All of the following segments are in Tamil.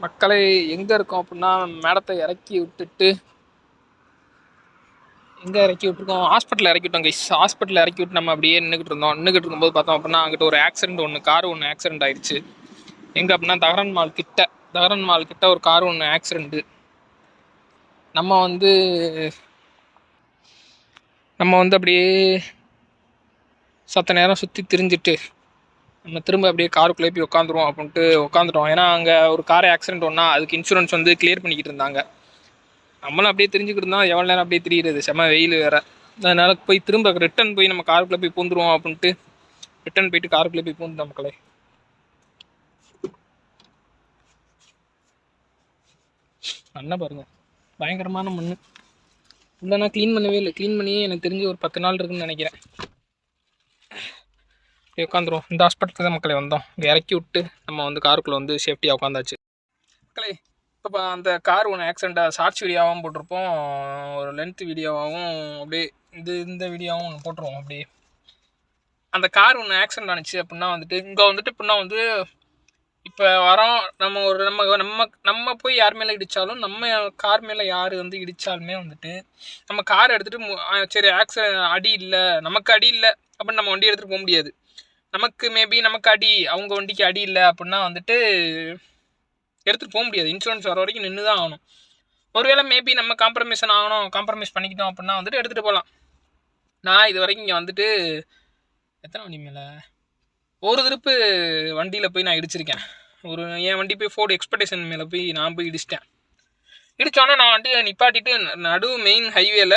மக்களை எங்கே இருக்கோம் அப்படின்னா மேடத்தை இறக்கி விட்டுட்டு எங்கே இறக்கி விட்டுருக்கோம், ஹாஸ்பிட்டலில் இறக்கி விட்டோம் கைஸ். ஹாஸ்பிட்டலில் இறக்கி விட்டு நம்ம அப்படியே நின்றுக்கிட்டு இருக்கும்போது பார்த்தோம் அப்படின்னா அங்கிட்ட ஒரு ஆக்சிடென்ட் ஒன்று, கார் ஒன்று ஆக்சிடென்ட் ஆயிடுச்சு. எங்கே அப்படின்னா தகரன் மால் கிட்ட ஒரு கார் ஒன்று ஆக்சிடென்ட்டு. நம்ம வந்து அப்படியே சத்த நேரம் சுற்றி திரிஞ்சிட்டு நம்ம திரும்ப அப்படியே காருக்குள்ளே போய் உட்காந்துருவோம் அப்படின்ட்டு உட்காந்துட்டோம். ஏன்னா அங்கே ஒரு கார் ஆக்சிடென்ட் ஒன்றா அதுக்கு இன்சூரன்ஸ் வந்து கிளியர் பண்ணிக்கிட்டு இருந்தாங்க. நம்மளும் அப்படியே தெரிஞ்சுக்கிட்டு இருந்தால் எவ்வளோ நேரம் அப்படியே தெரியுறது, செம்ம வெயில் வேறு. அதனால் போய் திரும்ப ரிட்டன் போய் நம்ம காருக்குள்ளே போய் பூந்துருவோம் அப்படின்ட்டு ரிட்டன் போயிட்டு காருக்குள்ளே போய் பூந்துட்டோம் மக்களே. மண்ணை பாருங்கள், பயங்கரமான மண். இல்லைன்னா க்ளீன் பண்ணவே இல்லை. க்ளீன் பண்ணியே எனக்கு தெரிஞ்சு ஒரு 10 நாள் இருக்குன்னு நினைக்கிறேன். உட்காந்துருவோம். இந்த ஹாஸ்பிட்டலுக்கு தான் மக்களே வந்தோம். இங்கே இறக்கி விட்டு நம்ம வந்து காருக்குள்ளே வந்து சேஃப்டியாக உட்காந்தாச்சு மக்களே. இப்போ அந்த கார் ஒன்று ஆக்சிடெண்ட்டாக ஷார்ட்ஸ் வீடியோவாகவும் போட்டிருப்போம், ஒரு லென்த் வீடியோவாகவும் அப்படியே இந்த வீடியோவும் ஒன்று போட்டுருவோம். அப்படியே அந்த கார் ஒன்று ஆக்சிடெண்ட் ஆனிச்சு அப்படின்னா வந்துட்டு இங்கே வந்துட்டு இப்படின்னா வந்து இப்போ வரோம் நம்ம ஒரு நம்ம போய் யார் மேலே இடித்தாலும், நம்ம கார் மேலே யார் வந்து இடித்தாலுமே வந்துட்டு நம்ம கார் எடுத்துகிட்டு சரி அடி இல்லை, நமக்கு அடி இல்லை அப்படின்னு நம்ம வண்டி எடுத்துகிட்டு போக முடியாது. நமக்கு அடி, அவங்க வண்டிக்கு அடி இல்லை அப்படின்னா வந்துட்டு எடுத்துகிட்டு போக முடியாது. இன்சூரன்ஸ் வர வரைக்கும் நின்று தான் ஆகணும். ஒருவேளை மேபி நம்ம காம்ப்ரமைஸ் பண்ணிக்கிட்டோம் அப்படின்னா வந்துட்டு எடுத்துகிட்டு போகலாம். நான் இது வரைக்கும் இங்கே வந்துட்டு எத்தனை வண்டி மேலே ஒரு திருப்பு வண்டியில் போய் நான் இடிச்சிருக்கேன். என் வண்டி போய் ஃபோர்டு எக்ஸ்பெக்டேஷன் மேலே போய் நான் போய் இடிச்சிட்டேன். இடித்தோன்னே நான் வண்டியை நிப்பாட்டிட்டு நடு மெயின் ஹைவேல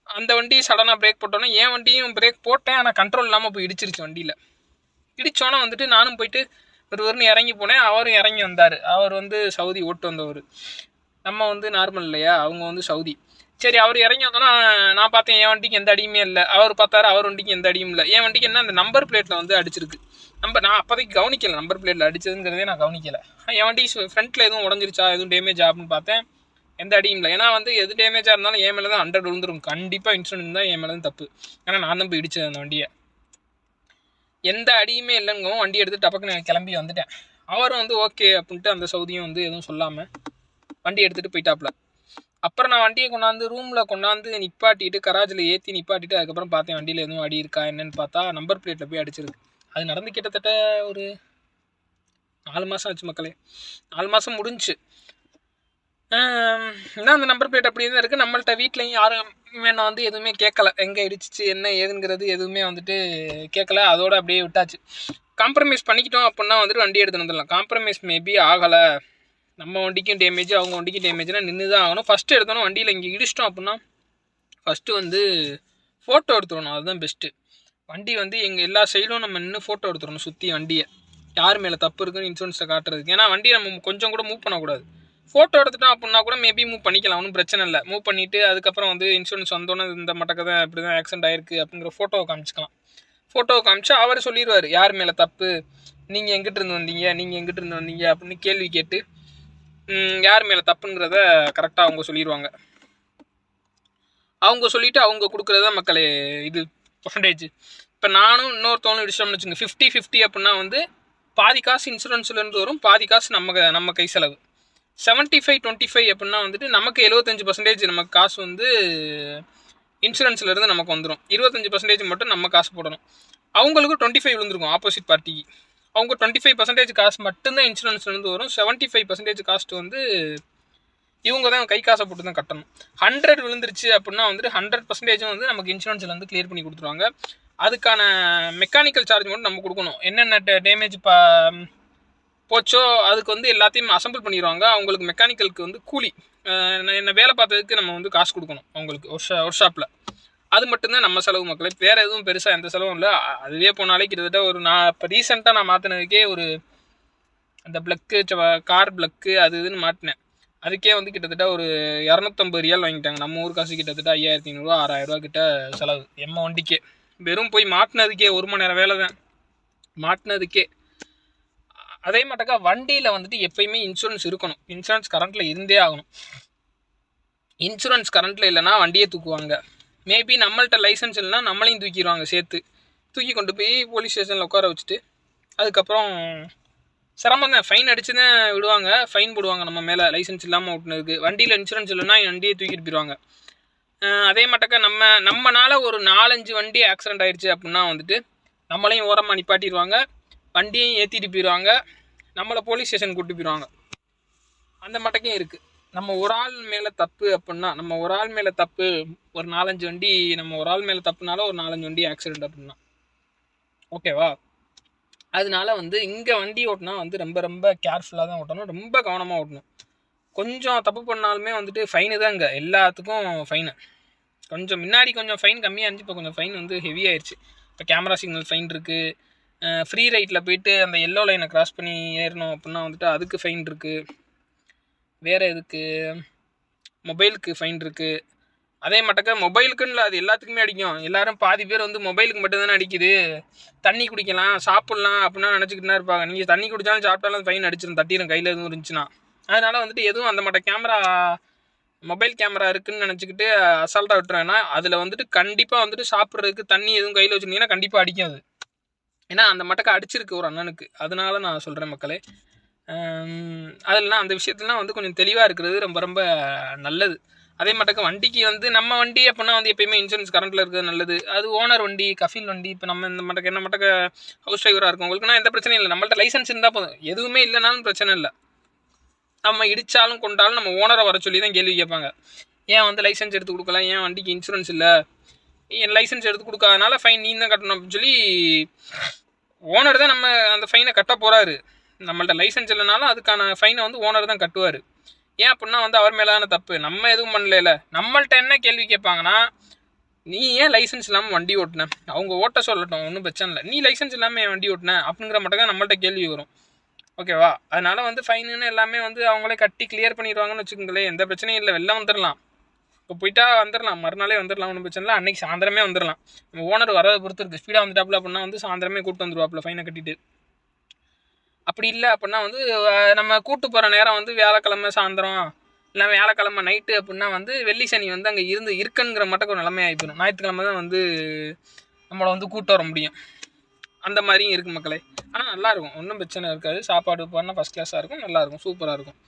அந்த வண்டி சடனாக பிரேக் போட்டோன்னே என் வண்டியும் பிரேக் போட்டேன். ஆனால் கண்ட்ரோல் இல்லாமல் போய் இடிச்சிருச்சு வண்டியில். இடித்தோன்னே வந்துட்டு நானும் போயிட்டு ஒருவர்னு இறங்கி போனேன். அவரும் இறங்கி வந்தார். அவர் வந்து சவுதி ஓட்டு வந்தவர். நம்ம வந்து நார்மல் இல்லையா, அவங்க வந்து சவுதி. சரி, அவர் இறங்கி வந்தோன்னா நான் பார்த்தேன் என் வண்டிக்கு எந்த அடியுமே இல்லை. அவர் பார்த்தாரு, அவர் வண்டிக்கு எந்த அடியும் இல்லை. என் வண்டிக்கு என்ன அந்த நம்பர் பிளேட்டில் வந்து அடிச்சிருக்கு. நான் அப்போதைக்கு கவனிக்கலை, நம்பர் பிளேட்டில் அடிச்சதுங்கிறதே நான் கவனிக்கலை. என் வண்டி ஃப்ரண்ட்டில் எதுவும் உடஞ்சிருச்சா, எதுவும் டேமேஜ் ஆகுன்னு பார்த்தேன். எந்த அடியும் இல்லை. ஏன்னா வந்து எது டேமேஜாக இருந்தாலும் என் மேலே தான் 100 விழுந்துரும். கண்டிப்பாக இன்சூரன்ஸ் தான் என் மேலே தான் தப்பு. ஏன்னா நான் தான் போய் இடிச்சது அந்த வண்டியை. எந்த அடியுமே இல்லைங்கவும் வண்டி எடுத்து டப்பக்கு நான் கிளம்பி வந்துட்டேன். அவரும் வந்து ஓகே அப்படின்ட்டு அந்த சவுதியும் வந்து எதுவும் சொல்லாமல் வண்டி எடுத்துகிட்டு போயிட்டாப்புல. அப்புறம் நான் வண்டியை ரூமில் கொண்டாந்து நிப்பாட்டிட்டு கராஜில் ஏற்றி நிப்பாட்டிட்டு அதுக்கப்புறம் பார்த்தேன் வண்டியில் எதுவும் அடி இருக்கா என்னன்னு பார்த்தா நம்பர் பிளேட்டில் போய் அடிச்சிருக்கு. அது நடந்து கிட்டத்தட்ட ஒரு 4 மாதம் ஆச்சு மக்களே. 4 மாதம் முடிஞ்சு. ஏன்னா அந்த நம்பர் பிளேட் அப்படி தான் இருக்குது. நம்மள்ட்ட வீட்லையும் யாரும் நான் வந்து எதுவுமே கேட்கல, எங்கே இடிச்சிச்சு என்ன ஏதுங்கிறது எதுவுமே வந்துட்டு கேட்கல. அதோடு அப்படியே விட்டாச்சு. காம்ப்ரமைஸ் பண்ணிக்கிட்டோம் அப்படின்னா வந்துட்டு வண்டி எடுத்துகிட்டு வந்துடலாம். காம்ப்ரமைஸ் மேபி ஆகலை, நம்ம வண்டிக்கும் டேமேஜ் அவங்க வண்டிக்கும் டேமேஜ்னால் நின்று தான் ஆகணும். ஃபஸ்ட்டு எடுத்தோன்னா வண்டியில் இங்கே இடிச்சிட்டோம் அப்படின்னா ஃபஸ்ட்டு வந்து ஃபோட்டோ எடுத்துடணும். அதுதான் பெஸ்ட்டு. வண்டி வந்து எங்கள் எல்லா சைடும் நம்ம நின்று ஃபோட்டோ எடுத்துடணும் சுற்றி வண்டியை, யார் மேலே தப்பு இருக்குன்னு இன்சூரன்ஸில் காட்டுறதுக்கு. ஏன்னா வண்டியை நம்ம கொஞ்சம் கூட மூவ் பண்ணக்கூடாது. ஃபோட்டோ எடுத்துட்டோம் அப்படின்னா கூட மேபி மூவ் பண்ணிக்கலாம், ஒன்றும் பிரச்சனை இல்லை. மூவ் பண்ணிவிட்டு அதுக்கப்புறம் வந்து இன்சூரன்ஸ் வந்தோன்னே இந்த மட்டக்க தான் இப்படி தான் ஆக்சிடென்ட் ஆயிருக்கு அப்படிங்கிற ஃபோட்டோவை காமிச்சிக்கலாம். ஃபோட்டோவை காமிச்சா அவர் சொல்லிடுவார் யார் மேலே தப்பு, நீங்கள் எங்கிட்ட இருந்து வந்தீங்க அப்படின்னு கேள்வி கேட்டு யார் மேலே தப்புங்கிறத கரெக்டாக அவங்க சொல்லிடுவாங்க. அவங்க சொல்லிவிட்டு அவங்க கொடுக்குறத மக்களே இது பர்சன்டேஜ். இப்போ நானும் இன்னொருத்தவங்களும் இடிச்சோம்னு வச்சுங்க 50-50 அப்படின்னா வந்து பாதி காசு இன்சூரன்ஸ்லேருந்து வரும், பாதி காசு நம்ம கை செலவு. 75-25 அப்படின்னா வந்துட்டு நமக்கு 75% நமக்கு காசு வந்து இன்சூரன்ஸ்லேருந்து நமக்கு வந்துடும். 25% மட்டும் நம்ம காசு போடணும். அவங்களுக்கு 25 விழுந்துருக்கும் ஆப்போசிட் பார்ட்டிக்கு. அவங்க 25% காசு மட்டும்தான் இன்சூரன்ஸ்லேருந்து வரும். 75% காஸ்ட் வந்து இவங்க தான் கை காசை போட்டு தான் கட்டணும். 100 விழுந்துருச்சு அப்படின்னா வந்துட்டு 100% வந்து நமக்கு இன்சூரன்ஸ்லேருந்து கிளியர் பண்ணி கொடுத்துருவாங்க. அதுக்கான மெக்கானிக்கல் சார்ஜ் மட்டும் நம்ம கொடுக்கணும். என்னென்ன டேமேஜ் போச்சோ அதுக்கு வந்து எல்லாத்தையும் அசம்பிள் பண்ணிடுவாங்க. அவங்களுக்கு மெக்கானிக்கலுக்கு வந்து கூலி, என்ன வேலை பார்த்ததுக்கு நம்ம வந்து காசு கொடுக்கணும் அவங்களுக்கு ஒர்க் ஷாப்பில். அது மட்டும்தான் நம்ம செலவு மக்களே. வேறு எதுவும் பெருசாக எந்த செலவும் இல்லை. அதுவே போனாலே கிட்டத்தட்ட ஒரு நான் இப்போ ரீசெண்டாக நான் மாற்றினதுக்கே ஒரு அந்த கார் பிளக்கு அது இதுன்னு மாட்டினேன். அதுக்கே வந்து கிட்டத்தட்ட ஒரு 250 ரியால் வாங்கிட்டாங்க. நம்ம ஊர் காசு கிட்டத்தட்ட 5500 6000 கிட்ட செலவு எம்ம வண்டிக்கே. வெறும் போய் மாட்டினதுக்கே 1 மணி நேரம் வேலை தான் மாட்டினதுக்கே. அதே மாட்டக்கா வண்டியில் வந்துட்டு எப்பயுமே இன்சூரன்ஸ் இருக்கணும். இன்சூரன்ஸ் கரண்ட்டில் இருந்தே ஆகணும். இன்சூரன்ஸ் கரண்ட்டில் இல்லைனா வண்டியே தூக்குவாங்க. மேபி நம்மள்கிட்ட லைசன்ஸ் இல்லைனா நம்மளையும் தூக்கிடுவாங்க சேர்த்து. தூக்கி கொண்டு போய் போலீஸ் ஸ்டேஷனில் உட்கார வச்சுட்டு அதுக்கப்புறம் சிரமம் தான். ஃபைன் அடிச்சு தான் விடுவாங்க, ஃபைன் போடுவாங்க நம்ம மேலே லைசன்ஸ் இல்லாமல் ஓட்டுனதுக்கு. வண்டியில் இன்சூரன்ஸ் இல்லைன்னா வண்டியை தூக்கிட்டு போயிடுவாங்க. அதே மாட்டக்க நம்மனால ஒரு 4-5 வண்டி ஆக்சிடென்ட் ஆகிடுச்சு அப்படின்னா வந்துட்டு நம்மளையும் ஓரமாக நிப்பாட்டிடுவாங்க, வண்டியையும் ஏற்றிட்டு போயிடுவாங்க, நம்மளை போலீஸ் ஸ்டேஷன் கூப்பிட்டு போயிடுவாங்க. அந்த மட்டக்கும் இருக்குது. நம்ம ஒரு ஆள் மேலே தப்பு அப்படின்னா, நம்ம ஒரு ஆள் மேலே தப்பு ஒரு 4-5 வண்டி, நம்ம ஒரு ஆள் மேலே தப்புனால ஒரு 4-5 வண்டி ஆக்சிடென்ட் அப்படின்னா ஓகேவா. அதனால வந்து இங்கே வண்டி ஓட்டினா வந்து ரொம்ப ரொம்ப கேர்ஃபுல்லாக தான் ஓட்டணும், ரொம்ப கவனமாக ஓட்டணும். கொஞ்சம் தப்பு பண்ணாலுமே வந்துட்டு ஃபைனு தான். இங்கே எல்லாத்துக்கும் ஃபைனு. கொஞ்சம் முன்னாடி கொஞ்சம் ஃபைன் கம்மியாக இருந்துச்சு, இப்போ கொஞ்சம் ஃபைன் வந்து ஹெவி ஆயிடுச்சு. இப்போ கேமரா சிக்னல் ஃபைன் இருக்குது, ஃப்ரீ ரைட்டில் போயிட்டு அந்த எல்லோ லைனை கிராஸ் பண்ணி ஏறணும் அப்படின்னா வந்துட்டு அதுக்கு ஃபைன் இருக்குது. வேறு எதுக்கு, மொபைலுக்கு ஃபைன் இருக்குது. அதே மாட்டக்க மொபைலுக்குன்னு இல்லை, அது எல்லாத்துக்குமே அடிக்கும். எல்லோரும் பாதி பேர் வந்து மொபைலுக்கு மட்டும்தானே அடிக்குது, தண்ணி குடிக்கலாம் சாப்பிட்லாம் அப்படின்னா நினச்சிக்கிட்டு தான் இருப்பாங்க. நீங்கள் தண்ணி குடித்தாலும் சாப்பிட்டாலும் ஃபைன் அடிச்சிடும், தட்டிடும் கையில் எதுவும் இருந்துச்சுன்னா. அதனால் வந்துட்டு எதுவும் அந்த மாட்ட கேமரா மொபைல் கேமரா இருக்குதுன்னு நினச்சிக்கிட்டு அசால்ட்டாக விட்டுருவேன்னா அதில் வந்துட்டு கண்டிப்பாக வந்துட்டு சாப்பிட்றதுக்கு தண்ணி எதுவும் கையில் வச்சுருந்தீங்கன்னா கண்டிப்பாக அடிக்கும் அது. ஏன்னா அந்த மட்டக்க அடிச்சிருக்கு ஒரு அண்ணனுக்கு. அதனால நான் சொல்கிறேன் மக்களே, அதில்னா அந்த விஷயத்துலாம் வந்து கொஞ்சம் தெளிவாக இருக்கிறது ரொம்ப ரொம்ப நல்லது. அதே மாட்டக்க வண்டிக்கு வந்து நம்ம வண்டி அப்படின்னா வந்து எப்பயுமே இன்சூரன்ஸ் கரண்ட்டில் இருக்கிறது நல்லது. அது ஓனர் வண்டி, கஃபீல் வண்டி. இப்போ நம்ம இந்த மட்டக்க என்ன மட்டக்க ஹவுஸ் டிரைவராக இருக்கும், உங்களுக்குனா எந்த பிரச்சனையும் இல்லை. நம்மள்ட்ட லைசன்ஸ் இருந்தால் போதும், எதுவுமே இல்லைனாலும் பிரச்சனை இல்லை. நம்ம இடித்தாலும் கொண்டாலும் நம்ம ஓனரை வர சொல்லி தான் கேள்வி கேட்பாங்க. ஏன் வந்து லைசன்ஸ் எடுத்து கொடுக்கல, ஏன் வண்டிக்கு இன்சூரன்ஸ் இல்லை, என் லைசன்ஸ் எடுத்து கொடுக்காதனால ஃபைன் நீ தான் கட்டணும் அப்படின்னு சொல்லி ஓனர் தான் நம்ம அந்த ஃபைனை கட்ட போகிறாரு. நம்மள்ட்ட லைசன்ஸ் இல்லைனாலும் அதுக்கான ஃபைனை வந்து ஓனர் தான் கட்டுவார். ஏன் அப்படின்னா வந்து அவர் மேலே தானே தப்பு, நம்ம எதுவும் பண்ணல. நம்மள்ட்ட என்ன கேள்வி கேட்பாங்கன்னா, நீ ஏன் லைசன்ஸ் இல்லாமல் வண்டி ஓட்டின, அவங்க ஓட்ட சொல்லட்டும் ஒன்றும் பிரச்சனை இல்லை, நீ லைசன்ஸ் இல்லாமல் என் வண்டி ஓட்டின அப்படிங்கிற மட்டும் தான் நம்மள்ட்ட கேள்வி வரும். ஓகேவா. அதனால் வந்து ஃபைனுன்னு எல்லாமே வந்து அவங்களே கட்டி கிளியர் பண்ணிடுவாங்கன்னு வச்சுக்கோங்களேன், எந்த பிரச்சனையும் இல்லை. வெளில வந்துடலாம், இப்போ போயிட்டா வந்துடலாம், மறுநாளே வந்துடலாம், ஒன்றும் பிரச்சனை இல்லை. அன்றைக்கி சாயந்தரமே வந்துடலாம். நம்ம ஓனர் வரதை பொறுத்து இருக்குது. ஸ்பீடாக வந்துட்டாப்புல அப்படின்னா வந்து சாயந்தரமே கூப்பிட்டு வந்துடுவாப்புல ஃபைனை கட்டிட்டு. அப்படி இல்லை அப்படின்னா வந்து நம்ம கூட்டு போகிற நேரம் வந்து வியாழக்கிழமை சாயந்தரம் இல்லை வியாழக்கிழமை நைட்டு அப்படின்னா வந்து வெள்ளி சனி வந்து அங்கே இருக்குங்கிற மட்டும் ஒரு நிலைமை ஆகிப்போம். ஞாயிற்றுக்கிழமை தான் வந்து நம்மளை வந்து கூட்டு வர முடியும். அந்த மாதிரியும் இருக்குது மக்களே. ஆனால் நல்லாயிருக்கும், ஒன்றும் பிரச்சனை இருக்காது. சாப்பாடு போனால் ஃபஸ்ட் கிளாஸாக இருக்கும், நல்லாயிருக்கும், சூப்பராக இருக்கும்.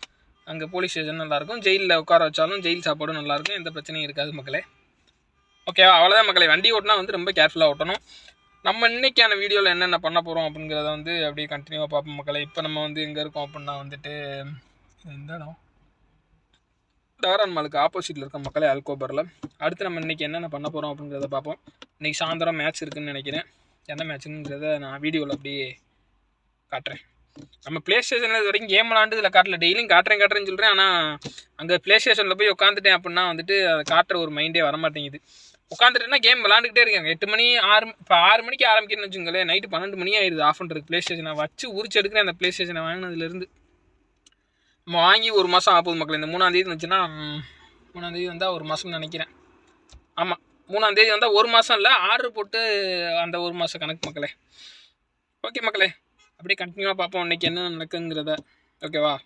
அங்கே போலீஸ் ஸ்டேஷன் நல்லாயிருக்கும், ஜெயிலில் உட்கார வச்சாலும் ஜெயில் சாப்பாடும் நல்லாயிருக்கும், எந்த பிரச்சனையும் இருக்காது மக்களே. ஓகேவா. அவ்வளோதான் மக்களே. வண்டி ஓட்டினா வந்து ரொம்ப கேர்ஃபுல்லாக ஓட்டணும். நம்ம இன்றைக்கான வீடியோவில் என்னென்ன பண்ண போகிறோம் அப்படிங்கிறத வந்து அப்படியே கண்டினியூவாக பார்ப்போம் மக்களே. இப்போ நம்ம வந்து எங்கே இருக்கோம் அப்படின்னா வந்துட்டு இந்த இடம் தாரான் மாலுக்கு ஆப்போசிட்டில் இருக்க மக்களே, அல்கோபரில். அடுத்து நம்ம இன்றைக்கி என்னென்ன பண்ண போகிறோம் அப்படிங்கிறத பார்ப்போம். இன்றைக்கி சாயந்தரம் மேட்ச் இருக்குதுன்னு நினைக்கிறேன். என்ன மேட்ச்சுங்கிறத நான் வீடியோவில் அப்படியே காட்டுறேன். நம்ம ப்ளே ஸ்டேஷனில் இது வரைக்கும் கேம் விளாண்டு இதில் காட்டல, டெய்லியும் காட்டுறேன்னு சொல்கிறேன். ஆனால் அங்கே ப்ளே ஸ்டேஷனில் போய் உட்காந்துட்டேன் அப்படின்னா வந்துட்டு அதை காட்டுற ஒரு மைண்டே வரமாட்டேங்குது. உட்காந்துட்டேன்னா கேம் விளாண்டுக்கிட்டே இருக்காங்க. 8 மணி 6 இப்போ 6 மணிக்கு ஆரம்பிக்கிறேன்னு வச்சுங்களேன், நைட்டு 12 மணி ஆயிடுது ஆஃப் பண்ணுறது. ப்ளே ஸ்டேஷனை வச்சு உரிச்சு எடுக்கிறேன். அந்த ப்ளே ஸ்டேஷனை வாங்கினதுலேருந்து நம்ம வாங்கி ஒரு மாதம் ஆகுது மக்களே. இந்த 3ஆம் தேதி வந்துச்சுன்னா 3ஆம் தேதி வந்தால் ஒரு மாதம்னு நினைக்கிறேன். ஆமாம், 3ஆம் தேதி வந்தால் ஒரு மாதம் இல்லை, ஆர்டர் போட்டு அந்த ஒரு மாதம் கணக்கு மக்களே. ஓகே மக்களே, அப்படியே கண்டினியூவாக பார்ப்போம் இன்றைக்கி என்ன நடக்குங்கிறத. ஓகேவா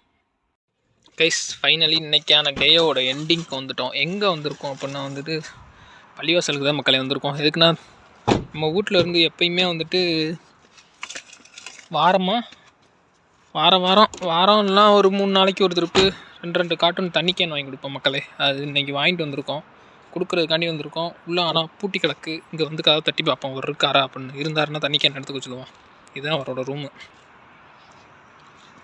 கைஸ், ஃபைனலி இன்றைக்கான டேயோட எண்டிங்க்கு வந்துட்டோம். எங்கே வந்திருக்கோம் அப்படின்னா வந்துட்டு பள்ளிவாசலுக்கு தான் மக்களே வந்திருக்கோம். எதுக்குன்னா நம்ம வீட்டில் இருந்து எப்பயுமே வந்துட்டு வாரம்லாம் ஒரு 3 நாளைக்கு ஒரு திருப்பு 2 கார்ட்டூன் தண்ணி கேன் வாங்கி கொடுப்போம் மக்களே. அது இன்றைக்கி வாங்கிட்டு வந்திருக்கோம், கொடுக்குறதுக்காண்டி வந்திருக்கோம். உள்ளே ஆனால் பூட்டி கிடக்கு. இங்கே வந்து கதை தட்டி பார்ப்போம், அவர் இருக்காரா அப்படின்னு. இருந்தாருன்னா தண்ணி கேன் எடுத்து வச்சுக்குவோம். இதுதான் அவரோட ரூமு.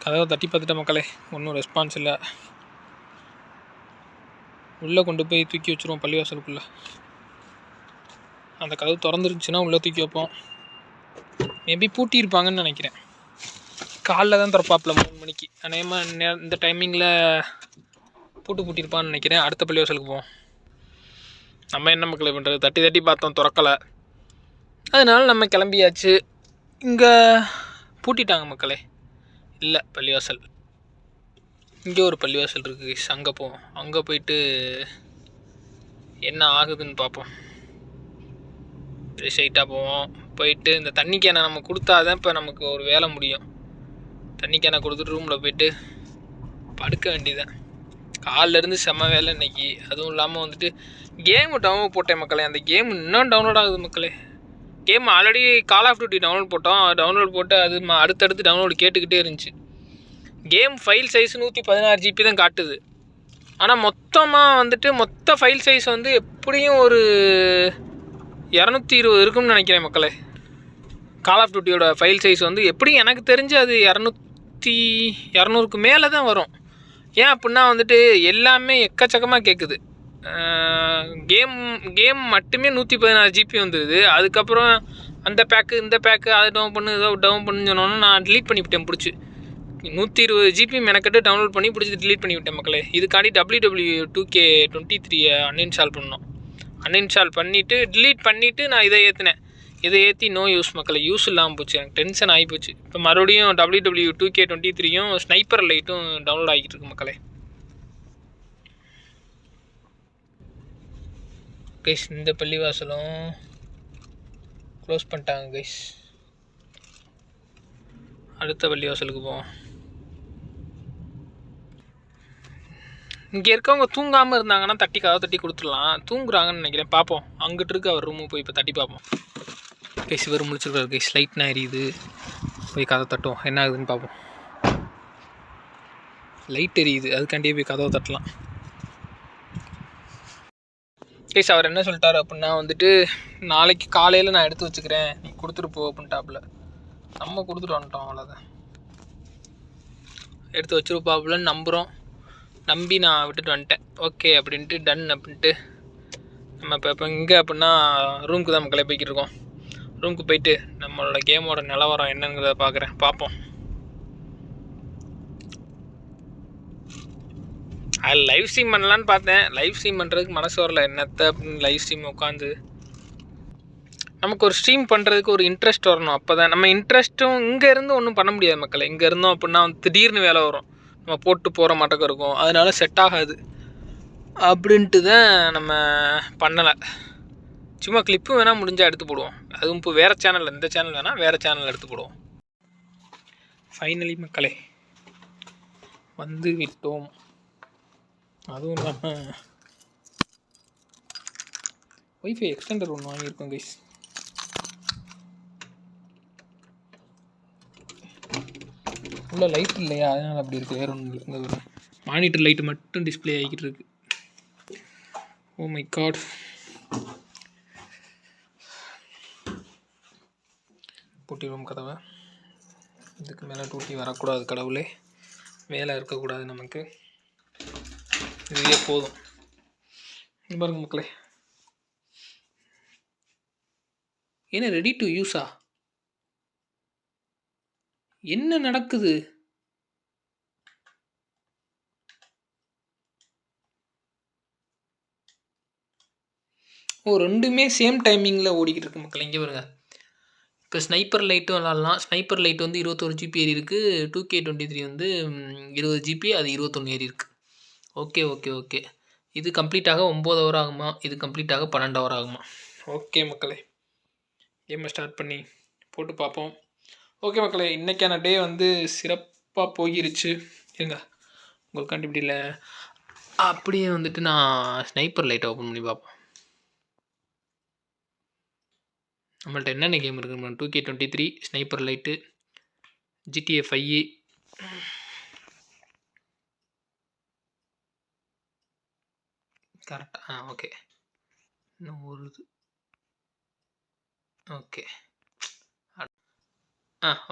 கதவை தட்டி பார்த்துட்ட மக்களே, ஒன்றும் ரெஸ்பான்ஸ் இல்லை. உள்ளே கொண்டு போய் தூக்கி வச்சுருவோம் பள்ளிவாசலுக்குள்ளே. அந்த கதவு திறந்துருந்துச்சுன்னா உள்ளே தூக்கி வைப்போம். மேபி பூட்டியிருப்பாங்கன்னு நினைக்கிறேன். காலைல தான் திறப்பாப்பில் 3 மணிக்கு. அநேகமாக இந்த டைமிங்கில் பூட்டியிருப்பான்னு நினைக்கிறேன். அடுத்த பள்ளிவாசலுக்கு போவோம். நம்ம என்ன மக்களே பண்ணுறது, தட்டி பார்த்தோம், திறக்கலை. அதனால நம்ம கிளம்பியாச்சு. இங்கே பூட்டிட்டாங்க மக்களே. இல்லை பள்ளிவாசல், இங்கே ஒரு பள்ளிவாசல் இருக்குது, அங்கே போவோம். அங்கே போயிட்டு என்ன ஆகுதுன்னு பார்ப்போம். ஸ்ட்ரைட்டாக போவோம். போயிட்டு இந்த தண்ணி கேனை நம்ம கொடுத்தா தான் இப்போ நமக்கு ஒரு வேலை முடியும். தண்ணி கேனை கொடுத்துட்டு ரூமில் போயிட்டு படுக்க வேண்டியதான். காலிலேருந்து செம்ம வேலை இன்றைக்கி. அதுவும் இல்லாமல் வந்துட்டு கேமு டவுன்லோட் போட்டேன் மக்களே. அந்த கேம் இன்னும் டவுன்லோட் ஆகுது மக்களே. Game already call of duty download போட்டோம். டவுன்லோட் போட்டு அது அடுத்தடுத்து டவுன்லோடு கேட்டுக்கிட்டே இருந்துச்சு. கேம் ஃபைல் சைஸ் 116 ஜிபி தான் காட்டுது. ஆனால் மொத்தமாக வந்துட்டு மொத்த ஃபைல் சைஸ் வந்து எப்படியும் ஒரு 220 இருக்கும்னு நினைக்கிறேன் மக்களே. கால் ஆஃப் டியூட்டியோட ஃபைல் சைஸ் வந்து எப்படியும் எனக்கு தெரிஞ்சு அது 200க்கு மேலே தான் வரும். ஏன் அப்படின்னா வந்துட்டு எல்லாமே எக்கச்சக்கமாக கேட்குது. கேம் மட்டுமே 116 ஜிபி வந்துடுது. அதுக்கப்புறம் அந்த பேக்கு இந்த பேக்கு அதை டவுன் பண்ணு ஏதோ டவுன் பண்ணுன்னு சொன்னோன்னா நான் டிலீட் பண்ணிவிட்டேன் பிடிச்சி. 120 ஜிபி மெனக்கட்டு டவுன்லோட் பண்ணி பிடிச்சி டிலீட் பண்ணிவிட்டேன் மக்களே. இதுக்காண்டி WW2K23 அன்இன்ஸ்டால் பண்ணோம். அன்இன்ஸ்டால் பண்ணிவிட்டு டிலீட் பண்ணிவிட்டு நான் இதை ஏற்றினேன். இதை ஏற்றி நோ யூஸ் மக்களே. யூஸ் இல்லாமல் போச்சு, எனக்கு டென்ஷன் ஆகிப்போச்சு. இப்போ மறுபடியும் WW2K23யும் ஸ்னைப்பர் லைட்டும் டவுன்லோட் ஆகிட்டு இருக்கு மக்களே. கைஸ் இந்த பள்ளிவாசலும் க்ளோஸ் பண்ணிட்டாங்க கைஸ். அடுத்த பள்ளிவாசலுக்கு போவோம். இங்கே இருக்கவங்க தூங்காமல் இருந்தாங்கன்னா கதவை தட்டி கொடுத்துடலாம். தூங்குறாங்கன்னு நினைக்கிறேன். பார்ப்போம், அங்கிட்டு இருக்கு அவர் ரூமு, போய் இப்போ தட்டி பார்ப்போம். கைஸ் இவர் முடிச்சிருக்காரு கைஸ். லைட்னா எரியுது, போய் கதை தட்டுவோம், என்ன ஆகுதுன்னு பார்ப்போம். லைட் எரியுது, அதுக்காண்டியே போய் கதவை தட்டலாம். கைஸ் அவர் என்ன சொல்லிட்டாரு அப்படின்னா வந்துட்டு நாளைக்கு காலையில் நான் எடுத்து வச்சுக்கிறேன், நீ கொடுத்துட்டு போ அப்படின்ட்டாப்புல. நம்ம கொடுத்துட்டு வந்துட்டோம், அவ்வளோதான். எடுத்து வச்சுருப்பாப்புலன்னு நம்புகிறோம். நம்பி நான் விட்டுட்டு வந்துட்டேன். ஓகே அப்படின்ட்டு டன் அப்படின்ட்டு நம்ம இப்போ இங்கே அப்படின்னா ரூமுக்கு தான் மக்களே போய்கிட்டு இருக்கோம். ரூமுக்கு போயிட்டு நம்மளோட கேமோட நிலவரம் என்னங்கிறத பார்ப்போம். அது லைவ் ஸ்ட்ரீம் பண்ணலான்னு பார்த்தேன். லைவ் ஸ்ட்ரீம் பண்ணுறதுக்கு மனசு வரல. என்னத்தை அப்படின்னு லைவ் ஸ்ட்ரீம் உட்காந்து நமக்கு ஒரு ஸ்ட்ரீம் பண்ணுறதுக்கு ஒரு இன்ட்ரெஸ்ட் வரணும். அப்போ தான் நம்ம இன்ட்ரெஸ்ட்டும் இங்கேருந்து ஒன்றும் பண்ண முடியாது மக்களே. இங்கே இருந்தோம் அப்படின்னா திடீர்னு வேலை வரும், நம்ம போட்டு போகிற மாட்டக்கம் இருக்கும், அதனால செட் ஆகாது அப்படின்ட்டு தான் நம்ம பண்ணலை. சும்மா கிளிப்பு வேணால் முடிஞ்சால் எடுத்து போடுவோம். அதுவும் இப்போ வேறு சேனல், இந்த சேனல் வேணால் வேறு சேனல் எடுத்து போடுவோம். ஃபைனலி மக்களே வந்து விட்டோம். அதுவும் இல்லாமல் ஒய்ஃபை எக்ஸ்டெண்டர் ஒன்று வாங்கியிருக்கோம் கைஸ். உள்ள லைட் இல்லையா, அதனால் அப்படி இருக்குது, வேறு ஒன்றும் இல்லை. இந்த மானிட்டர் லைட்டு மட்டும் டிஸ்பிளே ஆகிக்கிட்டு இருக்கு. Oh my God. பூட்டிடுவோம் கதவை. இதுக்கு மேலே டூட்டி வரக்கூடாது கடவுளே, வேலை இருக்கக்கூடாது நமக்கு, இதுவே போதும். பாருங்க மக்களே, என்ன ரெடி டு யூஸா? என்ன நடக்குது? ரெண்டுமே சேம் டைமிங்கில் ஓடிக்கிட்டு இருக்கு மக்கள். இங்கே வருங்க, இப்போ ஸ்னைப்பர் லைட்டும் விளாட்லாம். ஸ்னைப்பர் லைட் வந்து 21 ஜிபி ஏறி இருக்குது. 2K23 வந்து 20 ஜிபி, அது 21 ஏறி இருக்குது. ஓகே. இது கம்ப்ளீட்டாக 9 ஹவர் ஆகுமா, இது கம்ப்ளீட்டாக 12 ஹவர் ஆகுமா? ஓகே மக்களே, கேமை ஸ்டார்ட் பண்ணி போட்டு பார்ப்போம். ஓகே மக்களே, இன்றைக்கான டே வந்து சிறப்பாக போகிருச்சு. இருங்க உங்களுக்கு கண்டுபிடில அப்படியே வந்துட்டு நான் ஸ்னைப்பர் லைட்டை ஓப்பன் பண்ணி பார்ப்போம். நம்மள்ட்ட என்னென்ன கேம் இருக்குது? 2K23, ஸ்னைப்பர் லைட்டு, GTA 5, கரெக்டாக ஓகே. இன்னும் ஒரு இது ஓகே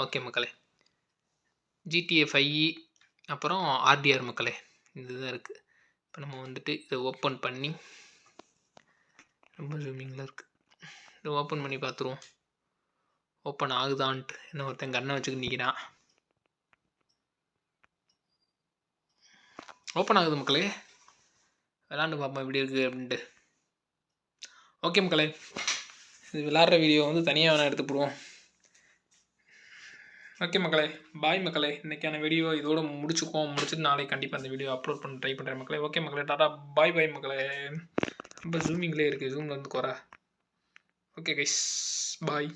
ஓகே மக்களே, GTA 5 அப்புறம் RDR மக்களே, இதுதான் இருக்குது. இப்போ நம்ம வந்துட்டு இதை ஓப்பன் பண்ணி, ரொம்ப ஜூமிங்கில் இருக்குது, இதை ஓப்பன் பண்ணி பார்த்துருவோம். ஓப்பன் ஆகுதான்ட்டு. இன்னும் ஒருத்தன் கண்ணை வச்சுக்கிட்டு நிற்கிறான். ஓப்பன் ஆகுது மக்களே, விளாண்டு பார்ப்போம் எப்படி இருக்குது அப்படின்ட்டு. ஓகே மக்களே, இது விளாட்ற வீடியோ வந்து தனியாக வேணால் எடுத்து போடுவோம். ஓகே மக்களே, பாய் மக்களே. இன்றைக்கான வீடியோ இதோடு முடிச்சுட்டு நாளைக்கு கண்டிப்பாக அந்த வீடியோ அப்லோட் பண்ண ட்ரை பண்ணுறேன் மக்களே. ஓகே மக்களே, டாடா பாய் மக்களே. ரொம்ப ஜூமிங்லேயே இருக்குது, ஜூமில் வந்து குறை. ஓகே கைஸ், பாய்.